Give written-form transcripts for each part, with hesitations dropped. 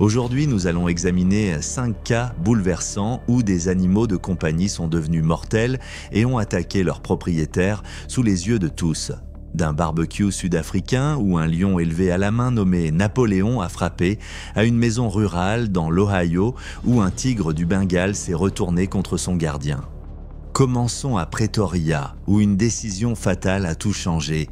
Aujourd'hui, nous allons examiner 5 cas bouleversants où des animaux de compagnie sont devenus mortels et ont attaqué leurs propriétaires sous les yeux de tous. D'un barbecue sud-africain où un lion élevé à la main nommé Napoléon a frappé, à une maison rurale dans l'Ohio où un tigre du Bengale s'est retourné contre son gardien. Commençons à Pretoria, où une décision fatale a tout changé.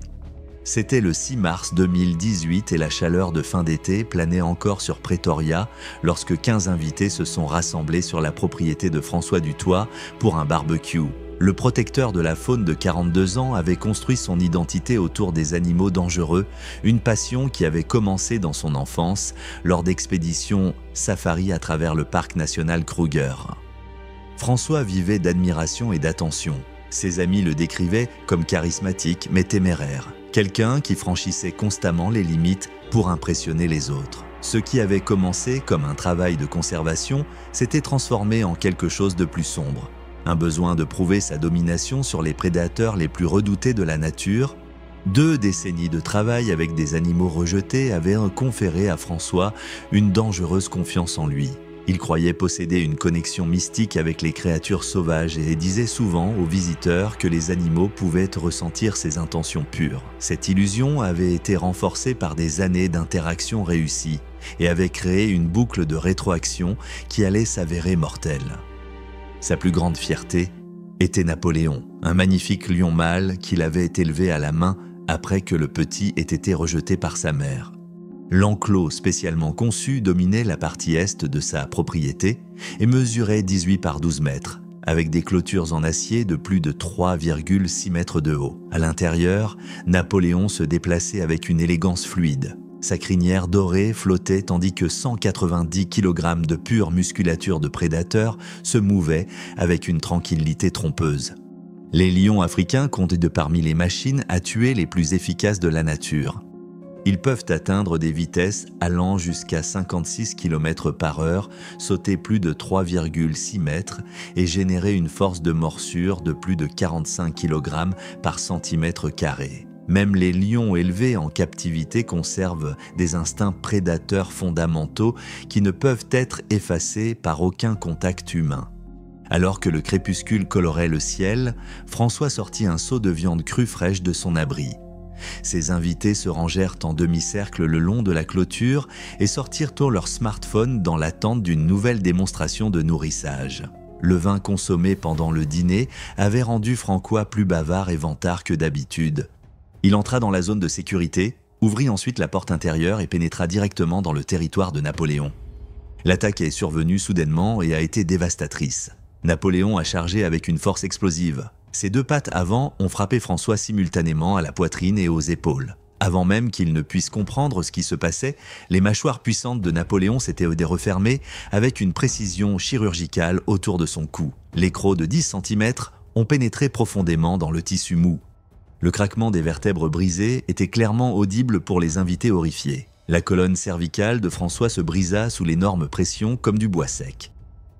C'était le 6 mars 2018 et la chaleur de fin d'été planait encore sur Pretoria lorsque 15 invités se sont rassemblés sur la propriété de François Dutoit pour un barbecue. Le protecteur de la faune de 42 ans avait construit son identité autour des animaux dangereux, une passion qui avait commencé dans son enfance lors d'expéditions safari à travers le parc national Kruger. François vivait d'admiration et d'attention. Ses amis le décrivaient comme charismatique mais téméraire. Quelqu'un qui franchissait constamment les limites pour impressionner les autres. Ce qui avait commencé comme un travail de conservation s'était transformé en quelque chose de plus sombre. Un besoin de prouver sa domination sur les prédateurs les plus redoutés de la nature. 2 décennies de travail avec des animaux rejetés avaient conféré à François une dangereuse confiance en lui. Il croyait posséder une connexion mystique avec les créatures sauvages et disait souvent aux visiteurs que les animaux pouvaient ressentir ses intentions pures. Cette illusion avait été renforcée par des années d'interactions réussies et avait créé une boucle de rétroaction qui allait s'avérer mortelle. Sa plus grande fierté était Napoléon, un magnifique lion mâle qu'il avait élevé à la main après que le petit ait été rejeté par sa mère. L'enclos spécialement conçu dominait la partie est de sa propriété et mesurait 18 par 12 mètres, avec des clôtures en acier de plus de 3,6 mètres de haut. À l'intérieur, Napoléon se déplaçait avec une élégance fluide. Sa crinière dorée flottait tandis que 190 kg de pure musculature de prédateur se mouvaient avec une tranquillité trompeuse. Les lions africains comptent parmi les machines à tuer les plus efficaces de la nature. Ils peuvent atteindre des vitesses allant jusqu'à 56 km/h, sauter plus de 3,6 mètres et générer une force de morsure de plus de 45 kg par centimètre carré. Même les lions élevés en captivité conservent des instincts prédateurs fondamentaux qui ne peuvent être effacés par aucun contact humain. Alors que le crépuscule colorait le ciel, François sortit un seau de viande crue fraîche de son abri. Ses invités se rangèrent en demi-cercle le long de la clôture et sortirent tôt leur smartphone dans l'attente d'une nouvelle démonstration de nourrissage. Le vin consommé pendant le dîner avait rendu François plus bavard et vantard que d'habitude. Il entra dans la zone de sécurité, ouvrit ensuite la porte intérieure et pénétra directement dans le territoire de Napoléon. L'attaque est survenue soudainement et a été dévastatrice. Napoléon a chargé avec une force explosive. Ses 2 pattes avant ont frappé François simultanément à la poitrine et aux épaules. Avant même qu'il ne puisse comprendre ce qui se passait, les mâchoires puissantes de Napoléon s'étaient refermées avec une précision chirurgicale autour de son cou. Les crocs de 10 cm ont pénétré profondément dans le tissu mou. Le craquement des vertèbres brisées était clairement audible pour les invités horrifiés. La colonne cervicale de François se brisa sous l'énorme pression comme du bois sec.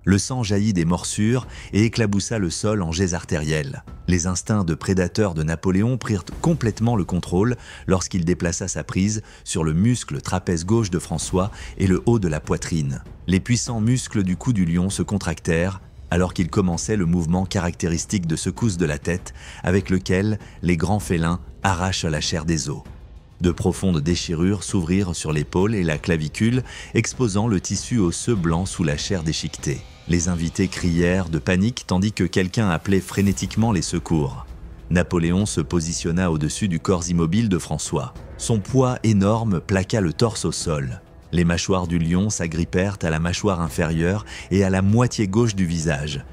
Le sang jaillit des morsures et éclaboussa le sol en jets artériels. Les instincts de prédateur de Napoléon prirent complètement le contrôle lorsqu'il déplaça sa prise sur le muscle trapèze gauche de François et le haut de la poitrine. Les puissants muscles du cou du lion se contractèrent alors qu'il commençait le mouvement caractéristique de secousse de la tête avec lequel les grands félins arrachent la chair des os. De profondes déchirures s'ouvrirent sur l'épaule et la clavicule, exposant le tissu osseux blanc sous la chair déchiquetée. Les invités crièrent de panique tandis que quelqu'un appelait frénétiquement les secours. Napoléon se positionna au-dessus du corps immobile de François. Son poids énorme plaqua le torse au sol. Les mâchoires du lion s'agrippèrent à la mâchoire inférieure et à la moitié gauche du visage.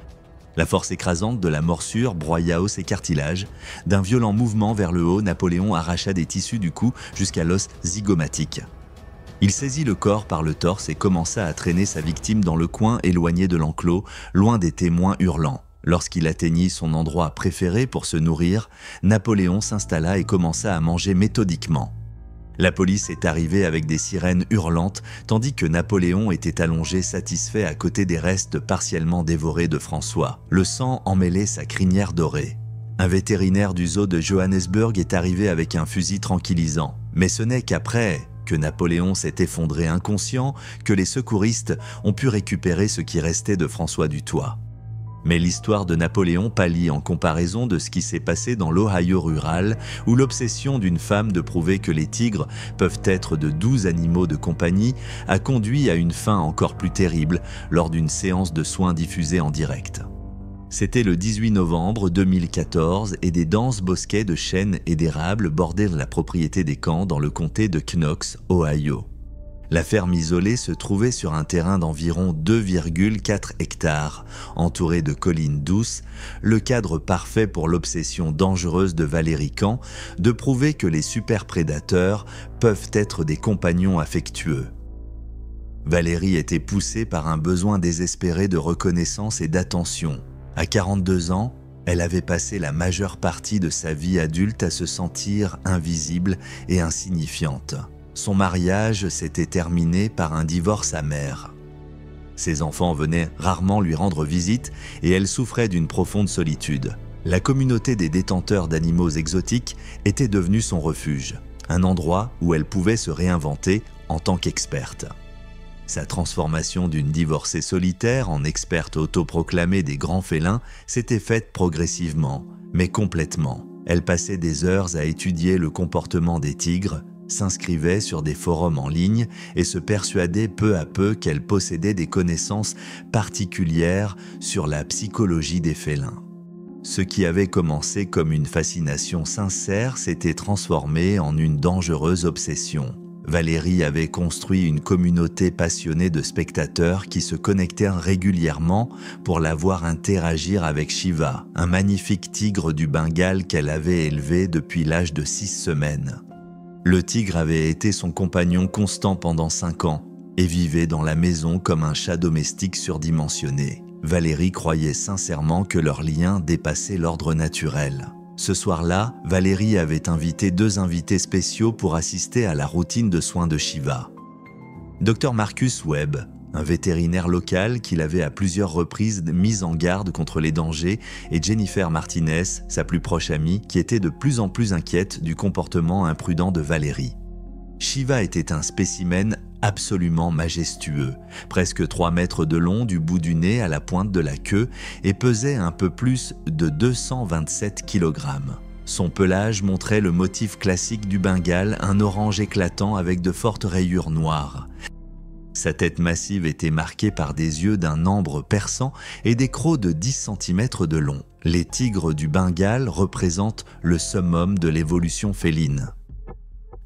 La force écrasante de la morsure broya os et cartilage. D'un violent mouvement vers le haut, Napoléon arracha des tissus du cou jusqu'à l'os zygomatique. Il saisit le corps par le torse et commença à traîner sa victime dans le coin éloigné de l'enclos, loin des témoins hurlants. Lorsqu'il atteignit son endroit préféré pour se nourrir, Napoléon s'installa et commença à manger méthodiquement. La police est arrivée avec des sirènes hurlantes, tandis que Napoléon était allongé satisfait à côté des restes partiellement dévorés de François. Le sang emmêlait sa crinière dorée. Un vétérinaire du zoo de Johannesburg est arrivé avec un fusil tranquillisant. Mais ce n'est qu'après que Napoléon s'est effondré inconscient, que les secouristes ont pu récupérer ce qui restait de François du Toit. Mais l'histoire de Napoléon pâlit en comparaison de ce qui s'est passé dans l'Ohio rural, où l'obsession d'une femme de prouver que les tigres peuvent être de doux animaux de compagnie a conduit à une fin encore plus terrible lors d'une séance de soins diffusée en direct. C'était le 18 novembre 2014 et des denses bosquets de chênes et d'érables bordaient la propriété des Camps dans le comté de Knox, Ohio. La ferme isolée se trouvait sur un terrain d'environ 2,4 hectares, entouré de collines douces, le cadre parfait pour l'obsession dangereuse de Valérie Camp de prouver que les superprédateurs peuvent être des compagnons affectueux. Valérie était poussée par un besoin désespéré de reconnaissance et d'attention. À 42 ans, elle avait passé la majeure partie de sa vie adulte à se sentir invisible et insignifiante. Son mariage s'était terminé par un divorce amer. Ses enfants venaient rarement lui rendre visite et elle souffrait d'une profonde solitude. La communauté des détenteurs d'animaux exotiques était devenue son refuge, un endroit où elle pouvait se réinventer en tant qu'experte. Sa transformation d'une divorcée solitaire en experte autoproclamée des grands félins s'était faite progressivement, mais complètement. Elle passait des heures à étudier le comportement des tigres, s'inscrivait sur des forums en ligne et se persuadait peu à peu qu'elle possédait des connaissances particulières sur la psychologie des félins. Ce qui avait commencé comme une fascination sincère s'était transformé en une dangereuse obsession. Valérie avait construit une communauté passionnée de spectateurs qui se connectaient régulièrement pour la voir interagir avec Shiva, un magnifique tigre du Bengale qu'elle avait élevé depuis l'âge de 6 semaines. Le tigre avait été son compagnon constant pendant 5 ans et vivait dans la maison comme un chat domestique surdimensionné. Valérie croyait sincèrement que leur lien dépassait l'ordre naturel. Ce soir-là, Valérie avait invité 2 invités spéciaux pour assister à la routine de soins de Shiva. Dr Marcus Webb, un vétérinaire local qui l'avait à plusieurs reprises mis en garde contre les dangers, et Jennifer Martinez, sa plus proche amie, qui était de plus en plus inquiète du comportement imprudent de Valérie. Shiva était un spécimen absolument majestueux, presque 3 mètres de long du bout du nez à la pointe de la queue et pesait un peu plus de 227 kg. Son pelage montrait le motif classique du Bengale, un orange éclatant avec de fortes rayures noires. Sa tête massive était marquée par des yeux d'un ambre perçant et des crocs de 10 cm de long. Les tigres du Bengale représentent le summum de l'évolution féline.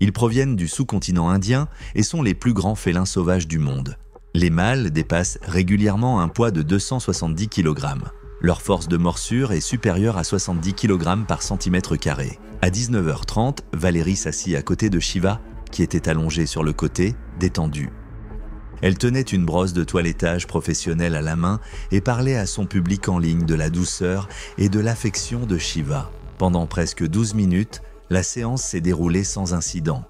Ils proviennent du sous-continent indien et sont les plus grands félins sauvages du monde. Les mâles dépassent régulièrement un poids de 270 kg. Leur force de morsure est supérieure à 70 kg par centimètre carré. À 19h30, Valérie s'assit à côté de Shiva, qui était allongé sur le côté, détendu. Elle tenait une brosse de toilettage professionnelle à la main et parlait à son public en ligne de la douceur et de l'affection de Shiva. Pendant presque 12 minutes, la séance s'est déroulée sans incident.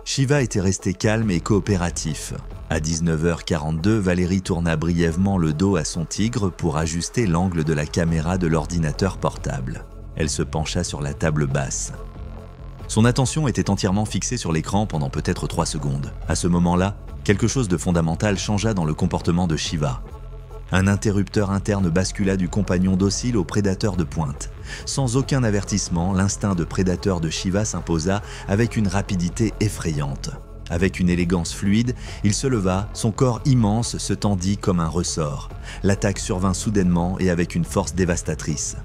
Shiva était resté calme et coopératif. À 19h42, Valérie tourna brièvement le dos à son tigre pour ajuster l'angle de la caméra de l'ordinateur portable. Elle se pencha sur la table basse. Son attention était entièrement fixée sur l'écran pendant peut-être 3 secondes. À ce moment-là, quelque chose de fondamental changea dans le comportement de Shiva. Un interrupteur interne bascula du compagnon docile au prédateur de pointe. Sans aucun avertissement, l'instinct de prédateur de Shiva s'imposa avec une rapidité effrayante. Avec une élégance fluide, il se leva, son corps immense se tendit comme un ressort. L'attaque survint soudainement et avec une force dévastatrice.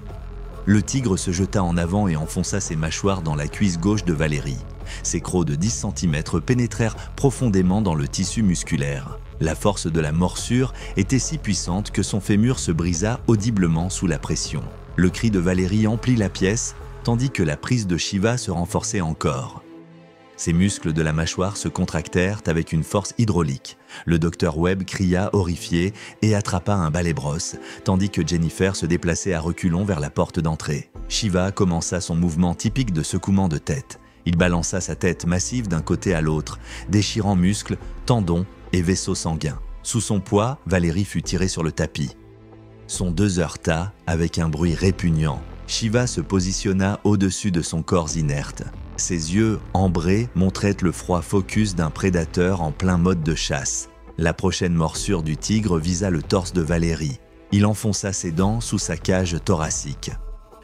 Le tigre se jeta en avant et enfonça ses mâchoires dans la cuisse gauche de Valérie. Ses crocs de 10 cm pénétrèrent profondément dans le tissu musculaire. La force de la morsure était si puissante que son fémur se brisa audiblement sous la pression. Le cri de Valérie emplit la pièce, tandis que la prise de Shiva se renforçait encore. Ses muscles de la mâchoire se contractèrent avec une force hydraulique. Le docteur Webb cria horrifié et attrapa un balai-brosse, tandis que Jennifer se déplaçait à reculons vers la porte d'entrée. Shiva commença son mouvement typique de secouement de tête. Il balança sa tête massive d'un côté à l'autre, déchirant muscles, tendons et vaisseaux sanguins. Sous son poids, Valérie fut tirée sur le tapis. Son 2 heurta avec un bruit répugnant. Shiva se positionna au-dessus de son corps inerte. Ses yeux, ambrés, montraient le froid focus d'un prédateur en plein mode de chasse. La prochaine morsure du tigre visa le torse de Valérie. Il enfonça ses dents sous sa cage thoracique.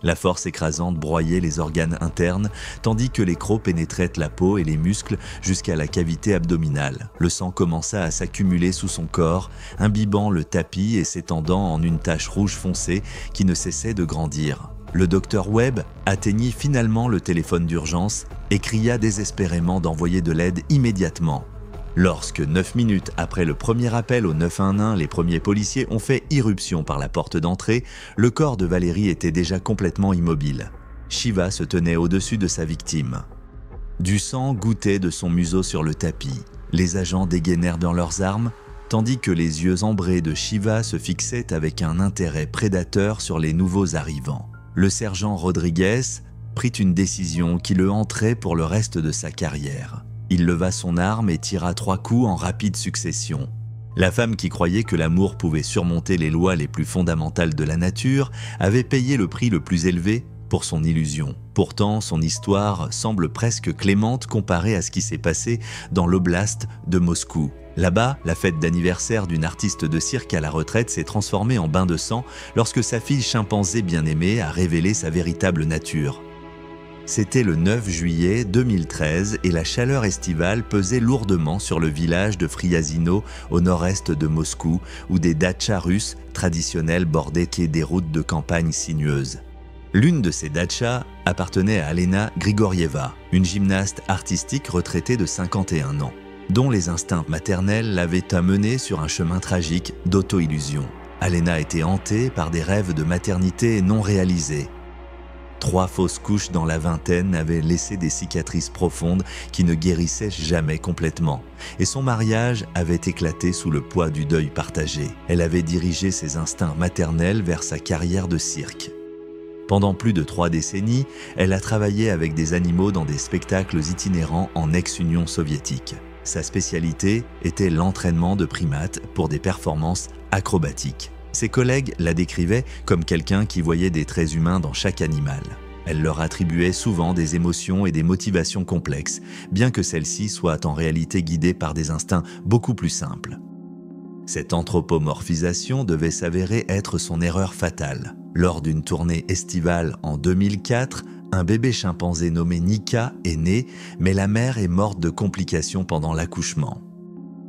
La force écrasante broyait les organes internes, tandis que les crocs pénétraient la peau et les muscles jusqu'à la cavité abdominale. Le sang commença à s'accumuler sous son corps, imbibant le tapis et s'étendant en une tache rouge foncée qui ne cessait de grandir. Le docteur Webb atteignit finalement le téléphone d'urgence et cria désespérément d'envoyer de l'aide immédiatement. Lorsque 9 minutes après le premier appel au 911, les premiers policiers ont fait irruption par la porte d'entrée, le corps de Valérie était déjà complètement immobile. Shiva se tenait au-dessus de sa victime. Du sang gouttait de son museau sur le tapis. Les agents dégainèrent dans leurs armes, tandis que les yeux ambrés de Shiva se fixaient avec un intérêt prédateur sur les nouveaux arrivants. Le sergent Rodriguez prit une décision qui le hanterait pour le reste de sa carrière. Il leva son arme et tira 3 coups en rapide succession. La femme qui croyait que l'amour pouvait surmonter les lois les plus fondamentales de la nature avait payé le prix le plus élevé pour son illusion. Pourtant, son histoire semble presque clémente comparée à ce qui s'est passé dans l'oblast de Moscou. Là-bas, la fête d'anniversaire d'une artiste de cirque à la retraite s'est transformée en bain de sang lorsque sa fille chimpanzé bien-aimée a révélé sa véritable nature. C'était le 9 juillet 2013 et la chaleur estivale pesait lourdement sur le village de Friazino au nord-est de Moscou où des dachas russes traditionnels bordaient des routes de campagne sinueuses. L'une de ces dachas appartenait à Alena Grigorieva, une gymnaste artistique retraitée de 51 ans, dont les instincts maternels l'avaient amenée sur un chemin tragique d'auto-illusion. Alena était hantée par des rêves de maternité non réalisés. 3 fausses couches dans la vingtaine avaient laissé des cicatrices profondes qui ne guérissaient jamais complètement. Et son mariage avait éclaté sous le poids du deuil partagé. Elle avait dirigé ses instincts maternels vers sa carrière de cirque. Pendant plus de 3 décennies, elle a travaillé avec des animaux dans des spectacles itinérants en ex-Union soviétique. Sa spécialité était l'entraînement de primates pour des performances acrobatiques. Ses collègues la décrivaient comme quelqu'un qui voyait des traits humains dans chaque animal. Elle leur attribuait souvent des émotions et des motivations complexes, bien que celles-ci soient en réalité guidées par des instincts beaucoup plus simples. Cette anthropomorphisation devait s'avérer être son erreur fatale. Lors d'une tournée estivale en 2004, un bébé chimpanzé nommé Nika est né, mais la mère est morte de complications pendant l'accouchement.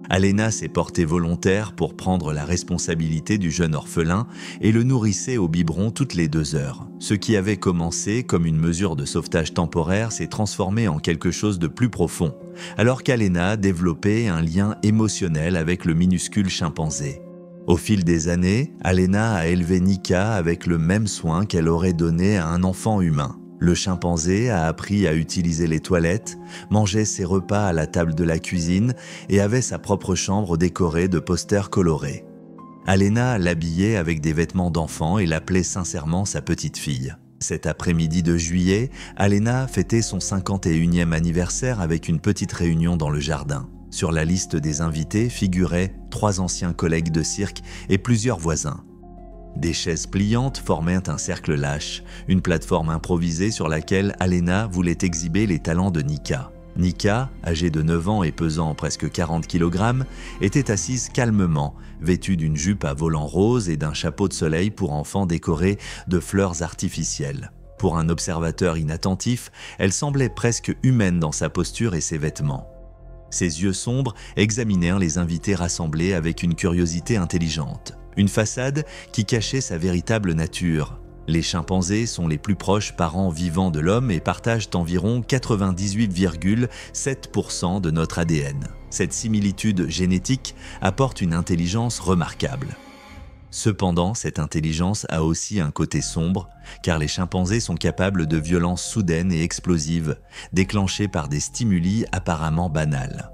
Alena s'est portée volontaire pour prendre la responsabilité du jeune orphelin et le nourrissait au biberon toutes les 2 heures. Ce qui avait commencé comme une mesure de sauvetage temporaire s'est transformé en quelque chose de plus profond, alors qu'Alena développait un lien émotionnel avec le minuscule chimpanzé. Au fil des années, Alena a élevé Nika avec le même soin qu'elle aurait donné à un enfant humain. Le chimpanzé a appris à utiliser les toilettes, mangeait ses repas à la table de la cuisine et avait sa propre chambre décorée de posters colorés. Alena l'habillait avec des vêtements d'enfant et l'appelait sincèrement sa petite fille. Cet après-midi de juillet, Alena fêtait son 51e anniversaire avec une petite réunion dans le jardin. Sur la liste des invités figuraient 3 anciens collègues de cirque et plusieurs voisins. Des chaises pliantes formaient un cercle lâche, une plateforme improvisée sur laquelle Alena voulait exhiber les talents de Nika. Nika, âgée de 9 ans et pesant presque 40 kg, était assise calmement, vêtue d'une jupe à volants roses et d'un chapeau de soleil pour enfant décoré de fleurs artificielles. Pour un observateur inattentif, elle semblait presque humaine dans sa posture et ses vêtements. Ses yeux sombres examinèrent les invités rassemblés avec une curiosité intelligente. Une façade qui cachait sa véritable nature. Les chimpanzés sont les plus proches parents vivants de l'homme et partagent environ 98,7% de notre ADN. Cette similitude génétique apporte une intelligence remarquable. Cependant, cette intelligence a aussi un côté sombre, car les chimpanzés sont capables de violences soudaines et explosives, déclenchées par des stimuli apparemment banals.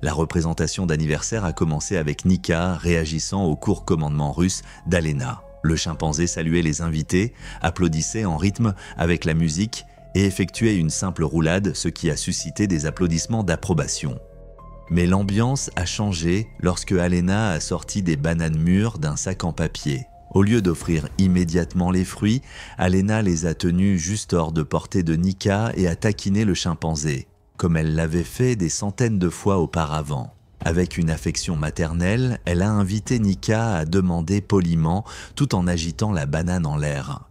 La représentation d'anniversaire a commencé avec Nika réagissant au court commandement russe d'Alena. Le chimpanzé saluait les invités, applaudissait en rythme avec la musique et effectuait une simple roulade, ce qui a suscité des applaudissements d'approbation. Mais l'ambiance a changé lorsque Alena a sorti des bananes mûres d'un sac en papier. Au lieu d'offrir immédiatement les fruits, Alena les a tenus juste hors de portée de Nika et a taquiné le chimpanzé, comme elle l'avait fait des centaines de fois auparavant. Avec une affection maternelle, elle a invité Nika à demander poliment tout en agitant la banane en l'air.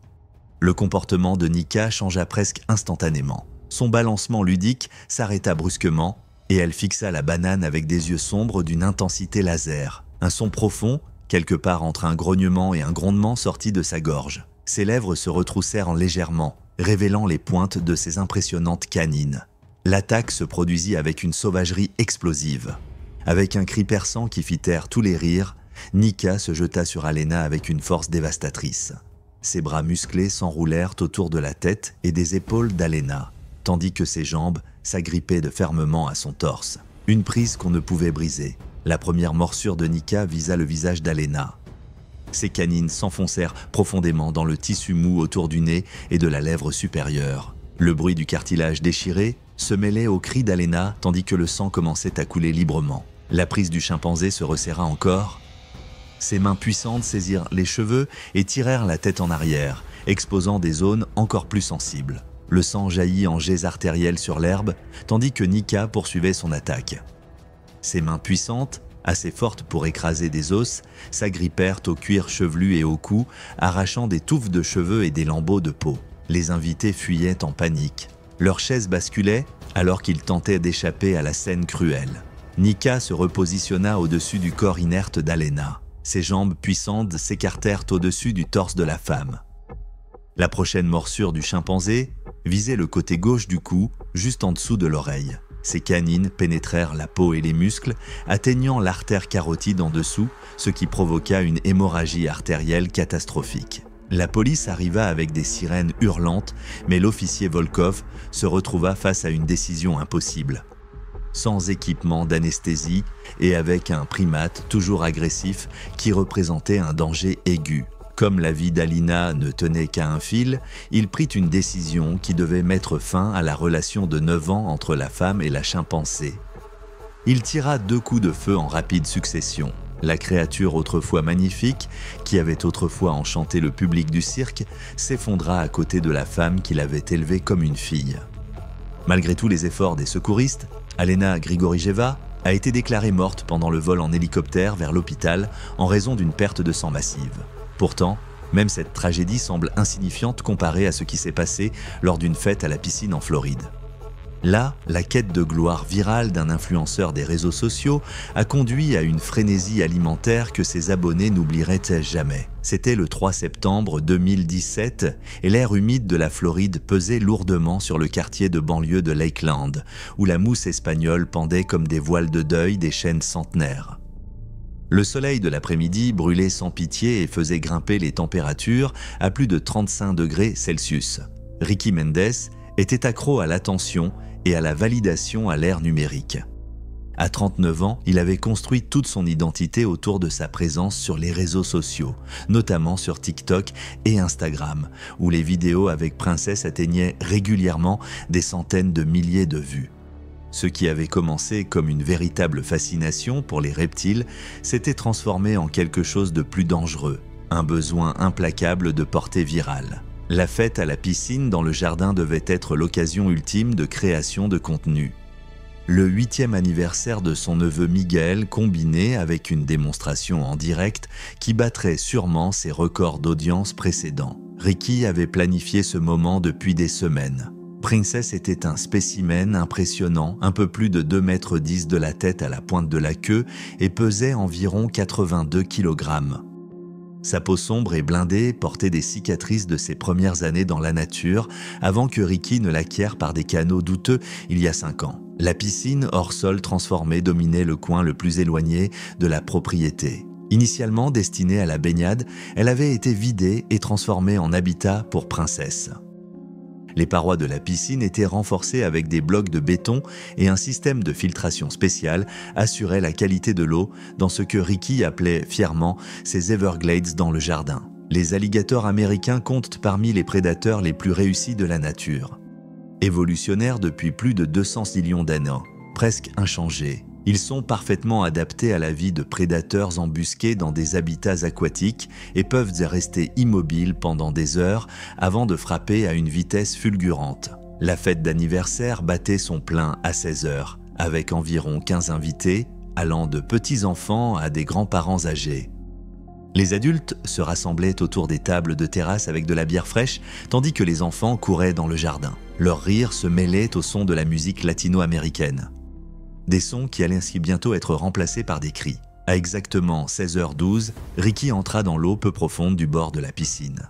Le comportement de Nika changea presque instantanément. Son balancement ludique s'arrêta brusquement et elle fixa la banane avec des yeux sombres d'une intensité laser. Un son profond, quelque part entre un grognement et un grondement, sortit de sa gorge. Ses lèvres se retroussèrent légèrement, révélant les pointes de ses impressionnantes canines. L'attaque se produisit avec une sauvagerie explosive. Avec un cri perçant qui fit taire tous les rires, Nika se jeta sur Alena avec une force dévastatrice. Ses bras musclés s'enroulèrent autour de la tête et des épaules d'Alena, tandis que ses jambes s'agrippaient de fermement à son torse. Une prise qu'on ne pouvait briser. La première morsure de Nika visa le visage d'Alena. Ses canines s'enfoncèrent profondément dans le tissu mou autour du nez et de la lèvre supérieure. Le bruit du cartilage déchiré se mêlait aux cris d'Alena tandis que le sang commençait à couler librement. La prise du chimpanzé se resserra encore. Ses mains puissantes saisirent les cheveux et tirèrent la tête en arrière, exposant des zones encore plus sensibles. Le sang jaillit en jets artériels sur l'herbe, tandis que Nika poursuivait son attaque. Ses mains puissantes, assez fortes pour écraser des os, s'agrippèrent au cuir chevelu et au cou, arrachant des touffes de cheveux et des lambeaux de peau. Les invités fuyaient en panique. Leurs chaises basculaient alors qu'ils tentaient d'échapper à la scène cruelle. Nika se repositionna au-dessus du corps inerte d'Alena. Ses jambes puissantes s'écartèrent au-dessus du torse de la femme. La prochaine morsure du chimpanzé visait le côté gauche du cou, juste en dessous de l'oreille. Ses canines pénétrèrent la peau et les muscles, atteignant l'artère carotide en dessous, ce qui provoqua une hémorragie artérielle catastrophique. La police arriva avec des sirènes hurlantes, mais l'officier Volkov se retrouva face à une décision impossible. Sans équipement d'anesthésie et avec un primate toujours agressif qui représentait un danger aigu. Comme la vie d'Alina ne tenait qu'à un fil, il prit une décision qui devait mettre fin à la relation de 9 ans entre la femme et la chimpanzé. Il tira 2 coups de feu en rapide succession. La créature autrefois magnifique, qui avait autrefois enchanté le public du cirque, s'effondra à côté de la femme qu'il avait élevée comme une fille. Malgré tous les efforts des secouristes, Alena Grigorieva a été déclarée morte pendant le vol en hélicoptère vers l'hôpital en raison d'une perte de sang massive. Pourtant, même cette tragédie semble insignifiante comparée à ce qui s'est passé lors d'une fête à la piscine en Floride. Là, la quête de gloire virale d'un influenceur des réseaux sociaux a conduit à une frénésie alimentaire que ses abonnés n'oublieraient jamais. C'était le 3 septembre 2017 et l'air humide de la Floride pesait lourdement sur le quartier de banlieue de Lakeland, où la mousse espagnole pendait comme des voiles de deuil des chênes centenaires. Le soleil de l'après-midi brûlait sans pitié et faisait grimper les températures à plus de 35 degrés Celsius. Ricky Mendes était accro à l'attention et à la validation à l'ère numérique. À 39 ans, il avait construit toute son identité autour de sa présence sur les réseaux sociaux, notamment sur TikTok et Instagram, où les vidéos avec Princess atteignaient régulièrement des centaines de milliers de vues. Ce qui avait commencé comme une véritable fascination pour les reptiles s'était transformé en quelque chose de plus dangereux, un besoin implacable de portée virale. La fête à la piscine dans le jardin devait être l'occasion ultime de création de contenu. Le 8e anniversaire de son neveu Miguel combiné avec une démonstration en direct qui battrait sûrement ses records d'audience précédents. Ricky avait planifié ce moment depuis des semaines. Princess était un spécimen impressionnant, un peu plus de 2,10 mètres de la tête à la pointe de la queue et pesait environ 82 kg. Sa peau sombre et blindée portait des cicatrices de ses premières années dans la nature avant que Ricky ne l'acquiert par des canaux douteux il y a 5 ans. La piscine hors sol transformée dominait le coin le plus éloigné de la propriété. Initialement destinée à la baignade, elle avait été vidée et transformée en habitat pour Princess. Les parois de la piscine étaient renforcées avec des blocs de béton et un système de filtration spécial assurait la qualité de l'eau dans ce que Ricky appelait fièrement ses Everglades dans le jardin. Les alligators américains comptent parmi les prédateurs les plus réussis de la nature. Évolutionnaires depuis plus de 200 millions d'années, presque inchangés, Ils sont parfaitement adaptés à la vie de prédateurs embusqués dans des habitats aquatiques et peuvent rester immobiles pendant des heures avant de frapper à une vitesse fulgurante. La fête d'anniversaire battait son plein à 16 heures, avec environ 15 invités, allant de petits-enfants à des grands-parents âgés. Les adultes se rassemblaient autour des tables de terrasse avec de la bière fraîche, tandis que les enfants couraient dans le jardin. Leurs rires se mêlaient au son de la musique latino-américaine. Des sons qui allaient ainsi bientôt être remplacés par des cris. À exactement 16h12, Ricky entra dans l'eau peu profonde du bord de la piscine.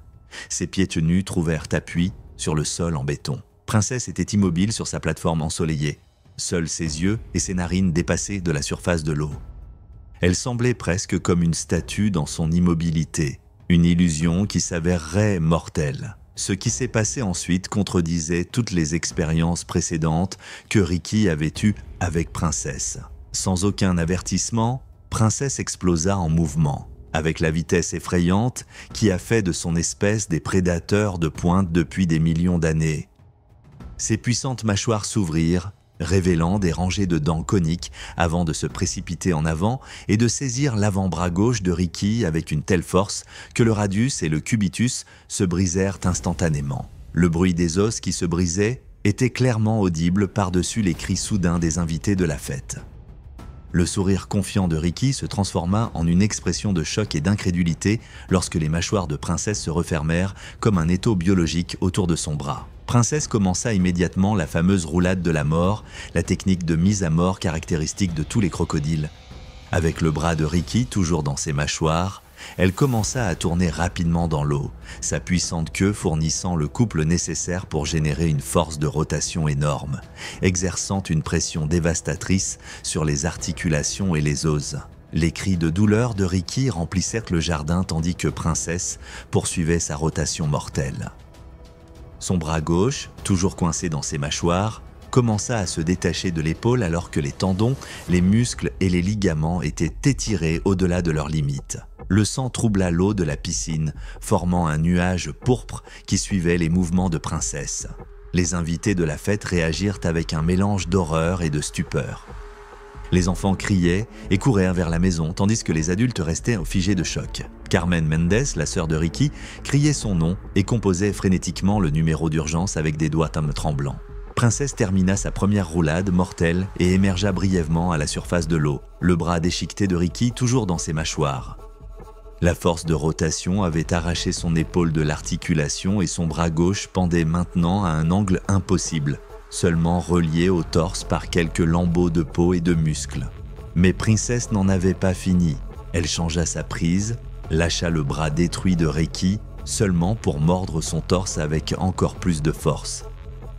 Ses pieds nus trouvèrent appui sur le sol en béton. Princess était immobile sur sa plateforme ensoleillée. Seuls ses yeux et ses narines dépassaient de la surface de l'eau. Elle semblait presque comme une statue dans son immobilité, une illusion qui s'avérerait mortelle. Ce qui s'est passé ensuite contredisait toutes les expériences précédentes que Ricky avait eues avec Princess. Sans aucun avertissement, Princess explosa en mouvement, avec la vitesse effrayante qui a fait de son espèce des prédateurs de pointe depuis des millions d'années. Ses puissantes mâchoires s'ouvrirent, révélant des rangées de dents coniques avant de se précipiter en avant et de saisir l'avant-bras gauche de Ricky avec une telle force que le radius et le cubitus se brisèrent instantanément. Le bruit des os qui se brisaient était clairement audible par-dessus les cris soudains des invités de la fête. Le sourire confiant de Ricky se transforma en une expression de choc et d'incrédulité lorsque les mâchoires de Princess se refermèrent comme un étau biologique autour de son bras. Princess commença immédiatement la fameuse roulade de la mort, la technique de mise à mort caractéristique de tous les crocodiles. Avec le bras de Ricky toujours dans ses mâchoires, elle commença à tourner rapidement dans l'eau, sa puissante queue fournissant le couple nécessaire pour générer une force de rotation énorme, exerçant une pression dévastatrice sur les articulations et les os. Les cris de douleur de Ricky remplissèrent le jardin tandis que Princess poursuivait sa rotation mortelle. Son bras gauche, toujours coincé dans ses mâchoires, commença à se détacher de l'épaule alors que les tendons, les muscles et les ligaments étaient étirés au-delà de leurs limites. Le sang troubla l'eau de la piscine, formant un nuage pourpre qui suivait les mouvements de Princess. Les invités de la fête réagirent avec un mélange d'horreur et de stupeur. Les enfants criaient et courèrent vers la maison, tandis que les adultes restaient figés de choc. Carmen Mendes, la sœur de Ricky, criait son nom et composait frénétiquement le numéro d'urgence avec des doigts tremblants. Princess termina sa première roulade mortelle et émergea brièvement à la surface de l'eau, le bras déchiqueté de Ricky toujours dans ses mâchoires. La force de rotation avait arraché son épaule de l'articulation et son bras gauche pendait maintenant à un angle impossible, seulement relié au torse par quelques lambeaux de peau et de muscles. Mais Princess n'en avait pas fini. Elle changea sa prise, lâcha le bras détruit de Ricky, seulement pour mordre son torse avec encore plus de force.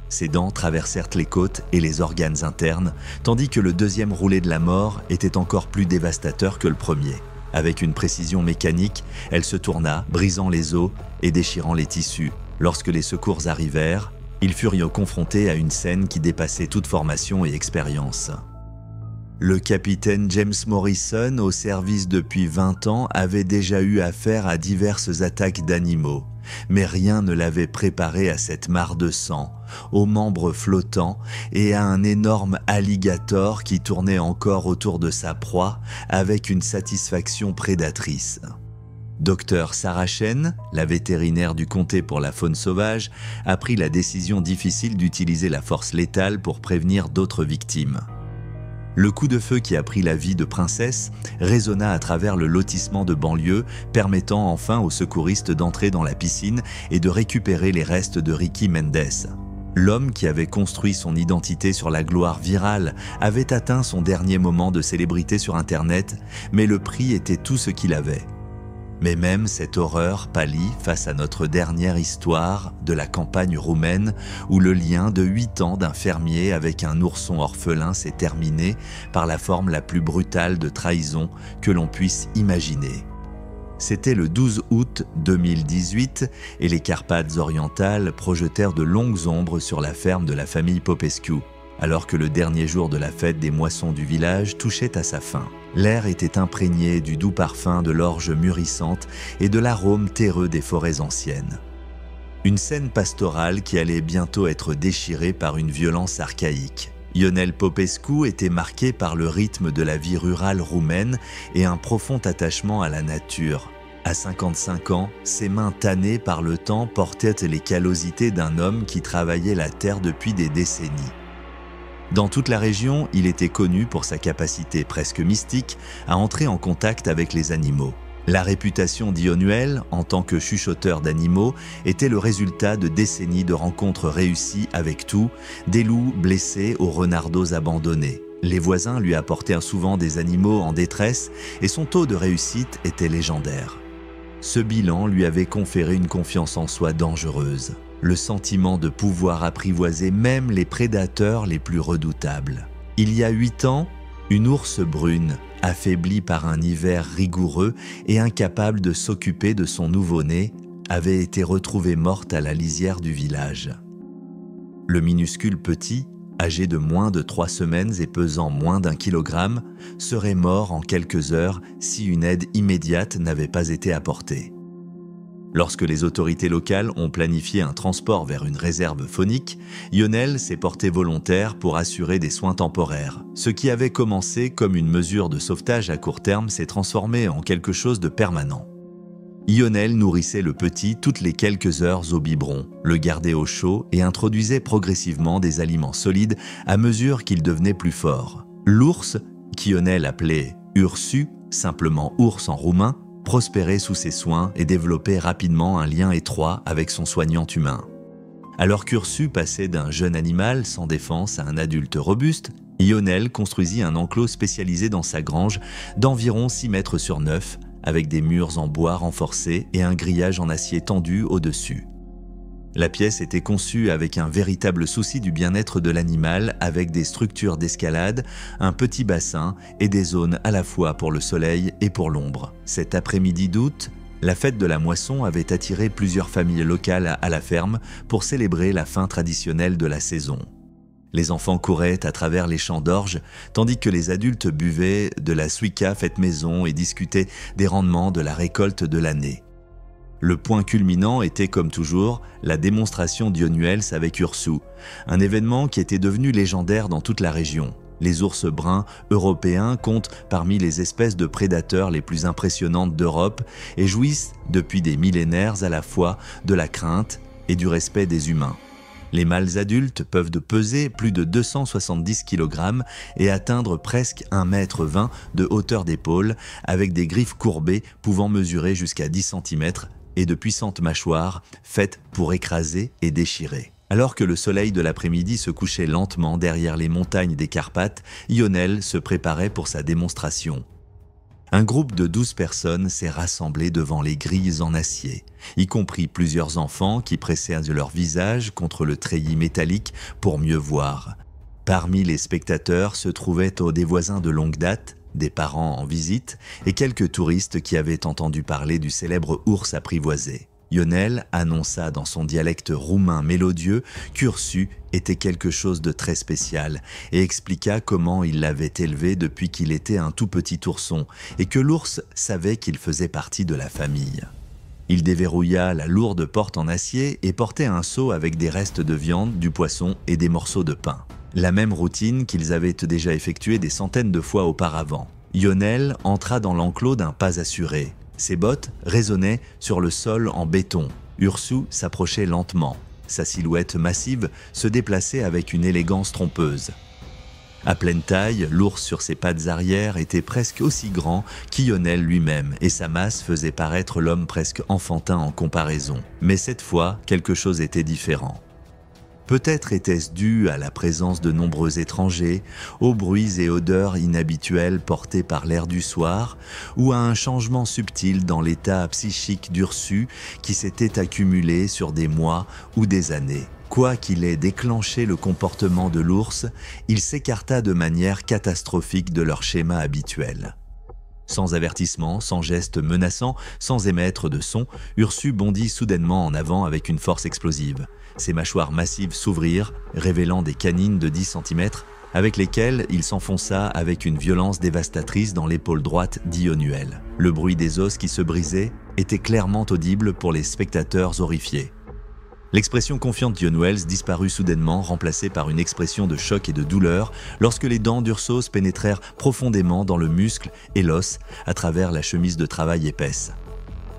Ses dents traversèrent les côtes et les organes internes, tandis que le deuxième roulé de la mort était encore plus dévastateur que le premier. Avec une précision mécanique, elle se tourna, brisant les os et déchirant les tissus. Lorsque les secours arrivèrent, ils furent confrontés à une scène qui dépassait toute formation et expérience. Le capitaine James Morrison, au service depuis 20 ans, avait déjà eu affaire à diverses attaques d'animaux. Mais rien ne l'avait préparé à cette mare de sang, aux membres flottants et à un énorme alligator qui tournait encore autour de sa proie avec une satisfaction prédatrice. Dr Sarah Chen, la vétérinaire du comté pour la faune sauvage, a pris la décision difficile d'utiliser la force létale pour prévenir d'autres victimes. Le coup de feu qui a pris la vie de Princess résonna à travers le lotissement de banlieue, permettant enfin aux secouristes d'entrer dans la piscine et de récupérer les restes de Ricky Mendes. L'homme qui avait construit son identité sur la gloire virale avait atteint son dernier moment de célébrité sur Internet, mais le prix était tout ce qu'il avait. Mais même cette horreur pâlit face à notre dernière histoire de la campagne roumaine où le lien de 8 ans d'un fermier avec un ourson orphelin s'est terminé par la forme la plus brutale de trahison que l'on puisse imaginer. C'était le 12 août 2018 et les Carpates orientales projetèrent de longues ombres sur la ferme de la famille Popescu, alors que le dernier jour de la fête des moissons du village touchait à sa fin. L'air était imprégné du doux parfum de l'orge mûrissante et de l'arôme terreux des forêts anciennes. Une scène pastorale qui allait bientôt être déchirée par une violence archaïque. Ionel Popescu était marqué par le rythme de la vie rurale roumaine et un profond attachement à la nature. À 55 ans, ses mains tannées par le temps portaient les callosités d'un homme qui travaillait la terre depuis des décennies. Dans toute la région, il était connu pour sa capacité presque mystique à entrer en contact avec les animaux. La réputation d'Ionuel, en tant que chuchoteur d'animaux, était le résultat de décennies de rencontres réussies avec tout, des loups blessés aux renardeaux abandonnés. Les voisins lui apportaient souvent des animaux en détresse et son taux de réussite était légendaire. Ce bilan lui avait conféré une confiance en soi dangereuse, le sentiment de pouvoir apprivoiser même les prédateurs les plus redoutables. Il y a 8 ans, une ours brune, affaiblie par un hiver rigoureux et incapable de s'occuper de son nouveau-né, avait été retrouvée morte à la lisière du village. Le minuscule petit, âgé de moins de 3 semaines et pesant moins d'1 kilogramme, serait mort en quelques heures si une aide immédiate n'avait pas été apportée. Lorsque les autorités locales ont planifié un transport vers une réserve faunique, Ionel s'est porté volontaire pour assurer des soins temporaires. Ce qui avait commencé comme une mesure de sauvetage à court terme s'est transformé en quelque chose de permanent. Ionel nourrissait le petit toutes les quelques heures au biberon, le gardait au chaud et introduisait progressivement des aliments solides à mesure qu'il devenait plus fort. L'ours, qu'Ionel appelait Ursu, simplement ours en roumain, prospérait sous ses soins et développait rapidement un lien étroit avec son soignant humain. Alors qu'Ursu passait d'un jeune animal sans défense à un adulte robuste, Ionel construisit un enclos spécialisé dans sa grange d'environ 6 mètres sur 9, avec des murs en bois renforcés et un grillage en acier tendu au-dessus. La pièce était conçue avec un véritable souci du bien-être de l'animal, avec des structures d'escalade, un petit bassin et des zones à la fois pour le soleil et pour l'ombre. Cet après-midi d'août, la fête de la moisson avait attiré plusieurs familles locales à la ferme pour célébrer la fin traditionnelle de la saison. Les enfants couraient à travers les champs d'orge, tandis que les adultes buvaient de la suika faite maison et discutaient des rendements de la récolte de l'année. Le point culminant était, comme toujours, la démonstration d'Ionuels avec Ursu, un événement qui était devenu légendaire dans toute la région. Les ours bruns européens comptent parmi les espèces de prédateurs les plus impressionnantes d'Europe et jouissent depuis des millénaires à la fois de la crainte et du respect des humains. Les mâles adultes peuvent peser plus de 270 kg et atteindre presque 1,20 m de hauteur d'épaule, avec des griffes courbées pouvant mesurer jusqu'à 10 cm et de puissantes mâchoires faites pour écraser et déchirer. Alors que le soleil de l'après-midi se couchait lentement derrière les montagnes des Carpates, Ionel se préparait pour sa démonstration. Un groupe de 12 personnes s'est rassemblé devant les grilles en acier, y compris plusieurs enfants qui pressaient leur visage contre le treillis métallique pour mieux voir. Parmi les spectateurs se trouvaient des voisins de longue date, des parents en visite et quelques touristes qui avaient entendu parler du célèbre ours apprivoisé. Ionel annonça dans son dialecte roumain mélodieux qu'Ursu était quelque chose de très spécial et expliqua comment il l'avait élevé depuis qu'il était un tout petit ourson et que l'ours savait qu'il faisait partie de la famille. Il déverrouilla la lourde porte en acier et portait un seau avec des restes de viande, du poisson et des morceaux de pain. La même routine qu'ils avaient déjà effectuée des centaines de fois auparavant. Ionel entra dans l'enclos d'un pas assuré. Ses bottes résonnaient sur le sol en béton. Ursu s'approchait lentement. Sa silhouette massive se déplaçait avec une élégance trompeuse. À pleine taille, l'ours sur ses pattes arrière était presque aussi grand qu'Ionel lui-même et sa masse faisait paraître l'homme presque enfantin en comparaison. Mais cette fois, quelque chose était différent. Peut-être était-ce dû à la présence de nombreux étrangers, aux bruits et odeurs inhabituels portés par l'air du soir, ou à un changement subtil dans l'état psychique d'Ursu qui s'était accumulé sur des mois ou des années. Quoi qu'il ait déclenché le comportement de l'ours, il s'écarta de manière catastrophique de leur schéma habituel. Sans avertissement, sans geste menaçant, sans émettre de son, Ursu bondit soudainement en avant avec une force explosive. Ses mâchoires massives s'ouvrirent, révélant des canines de 10 cm, avec lesquelles il s'enfonça avec une violence dévastatrice dans l'épaule droite d'Ionuel. Le bruit des os qui se brisaient était clairement audible pour les spectateurs horrifiés. L'expression confiante d'Ion Wells disparut soudainement, remplacée par une expression de choc et de douleur lorsque les dents d'Ursos pénétrèrent profondément dans le muscle et l'os à travers la chemise de travail épaisse.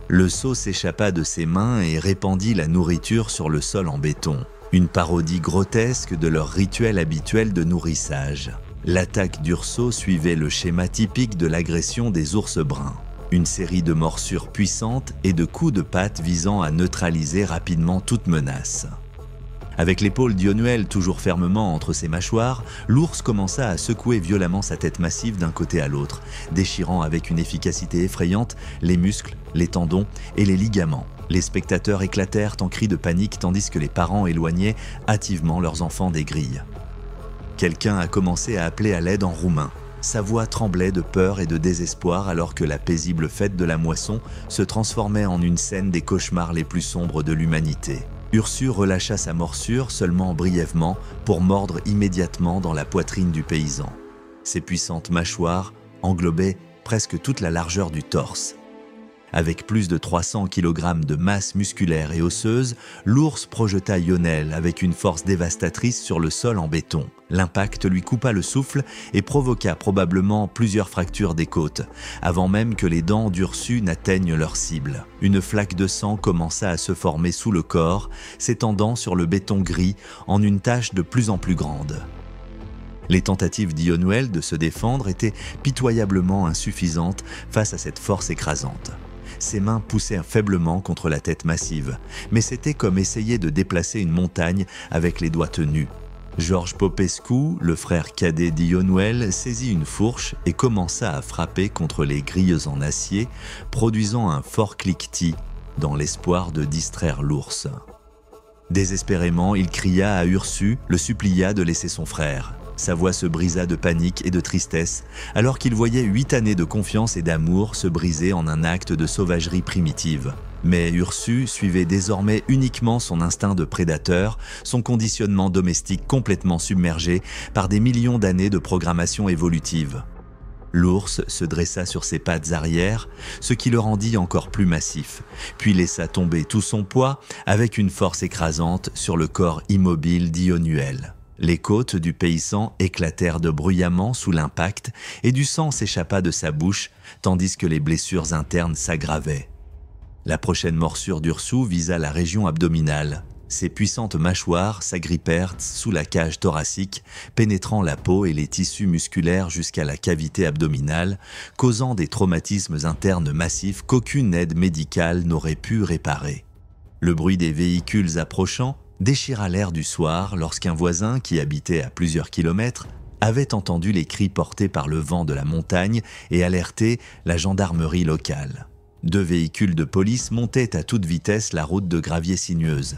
Le seau s'échappa de ses mains et répandit la nourriture sur le sol en béton, une parodie grotesque de leur rituel habituel de nourrissage. L'attaque d'Urso suivait le schéma typique de l'agression des ours bruns. Une série de morsures puissantes et de coups de patte visant à neutraliser rapidement toute menace. Avec l'épaule d'Ion Wells toujours fermement entre ses mâchoires, l'ours commença à secouer violemment sa tête massive d'un côté à l'autre, déchirant avec une efficacité effrayante les muscles, les tendons et les ligaments. Les spectateurs éclatèrent en cris de panique tandis que les parents éloignaient hâtivement leurs enfants des grilles. Quelqu'un a commencé à appeler à l'aide en roumain. Sa voix tremblait de peur et de désespoir alors que la paisible fête de la moisson se transformait en une scène des cauchemars les plus sombres de l'humanité. Ursu relâcha sa morsure seulement brièvement pour mordre immédiatement dans la poitrine du paysan. Ses puissantes mâchoires englobaient presque toute la largeur du torse. Avec plus de 300 kg de masse musculaire et osseuse, l'ours projeta Ionel avec une force dévastatrice sur le sol en béton. L'impact lui coupa le souffle et provoqua probablement plusieurs fractures des côtes, avant même que les dents d'Ursu n'atteignent leur cible. Une flaque de sang commença à se former sous le corps, s'étendant sur le béton gris en une tache de plus en plus grande. Les tentatives d'Ion Wells de se défendre étaient pitoyablement insuffisantes face à cette force écrasante. Ses mains poussaient faiblement contre la tête massive, mais c'était comme essayer de déplacer une montagne avec les doigts tenus. George Popescu, le frère cadet d'Ion Wells, saisit une fourche et commença à frapper contre les grilles en acier, produisant un fort cliquetis dans l'espoir de distraire l'ours. Désespérément, il cria à Ursu, le supplia de laisser son frère. Sa voix se brisa de panique et de tristesse, alors qu'il voyait 8 années de confiance et d'amour se briser en un acte de sauvagerie primitive. Mais Ursu suivait désormais uniquement son instinct de prédateur, son conditionnement domestique complètement submergé par des millions d'années de programmation évolutive. L'ours se dressa sur ses pattes arrière, ce qui le rendit encore plus massif, puis laissa tomber tout son poids avec une force écrasante sur le corps immobile d'Ion Wells. Les côtes du paysan éclatèrent de bruyamment sous l'impact et du sang s'échappa de sa bouche tandis que les blessures internes s'aggravaient. La prochaine morsure d'Ursu visa la région abdominale. Ses puissantes mâchoires s'agrippèrent sous la cage thoracique, pénétrant la peau et les tissus musculaires jusqu'à la cavité abdominale, causant des traumatismes internes massifs qu'aucune aide médicale n'aurait pu réparer. Le bruit des véhicules approchant déchira l'air du soir lorsqu'un voisin qui habitait à plusieurs kilomètres avait entendu les cris portés par le vent de la montagne et alerté la gendarmerie locale. 2 véhicules de police montaient à toute vitesse la route de gravier sinueuse.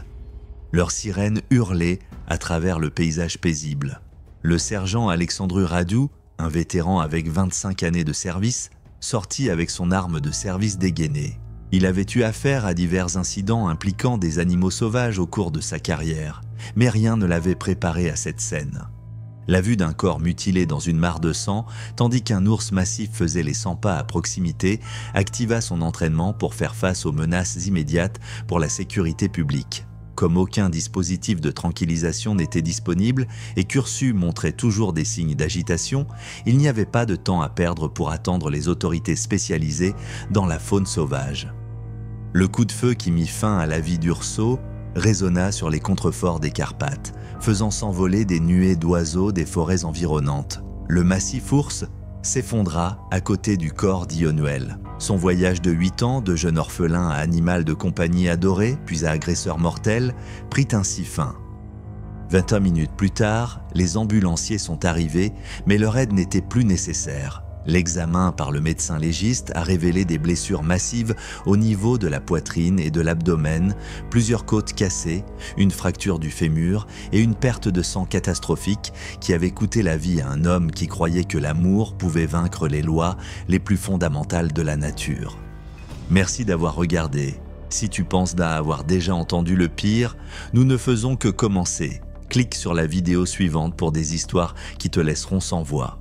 Leurs sirènes hurlaient à travers le paysage paisible. Le sergent Alexandru Radu, un vétéran avec 25 années de service, sortit avec son arme de service dégainée. Il avait eu affaire à divers incidents impliquant des animaux sauvages au cours de sa carrière, mais rien ne l'avait préparé à cette scène. La vue d'un corps mutilé dans une mare de sang, tandis qu'un ours massif faisait les 100 pas à proximité, activa son entraînement pour faire face aux menaces immédiates pour la sécurité publique. Comme aucun dispositif de tranquillisation n'était disponible et qu'Ursu montrait toujours des signes d'agitation, il n'y avait pas de temps à perdre pour attendre les autorités spécialisées dans la faune sauvage. Le coup de feu qui mit fin à la vie d'Urso résonna sur les contreforts des Carpates, faisant s'envoler des nuées d'oiseaux des forêts environnantes. Le massif ours s'effondra à côté du corps d'Ion Wells. Son voyage de 8 ans, de jeune orphelin à animal de compagnie adoré, puis à agresseur mortel, prit ainsi fin. 21 minutes plus tard, les ambulanciers sont arrivés, mais leur aide n'était plus nécessaire. L'examen par le médecin légiste a révélé des blessures massives au niveau de la poitrine et de l'abdomen, plusieurs côtes cassées, une fracture du fémur et une perte de sang catastrophique qui avait coûté la vie à un homme qui croyait que l'amour pouvait vaincre les lois les plus fondamentales de la nature. Merci d'avoir regardé. Si tu penses avoir déjà entendu le pire, nous ne faisons que commencer. Clique sur la vidéo suivante pour des histoires qui te laisseront sans voix.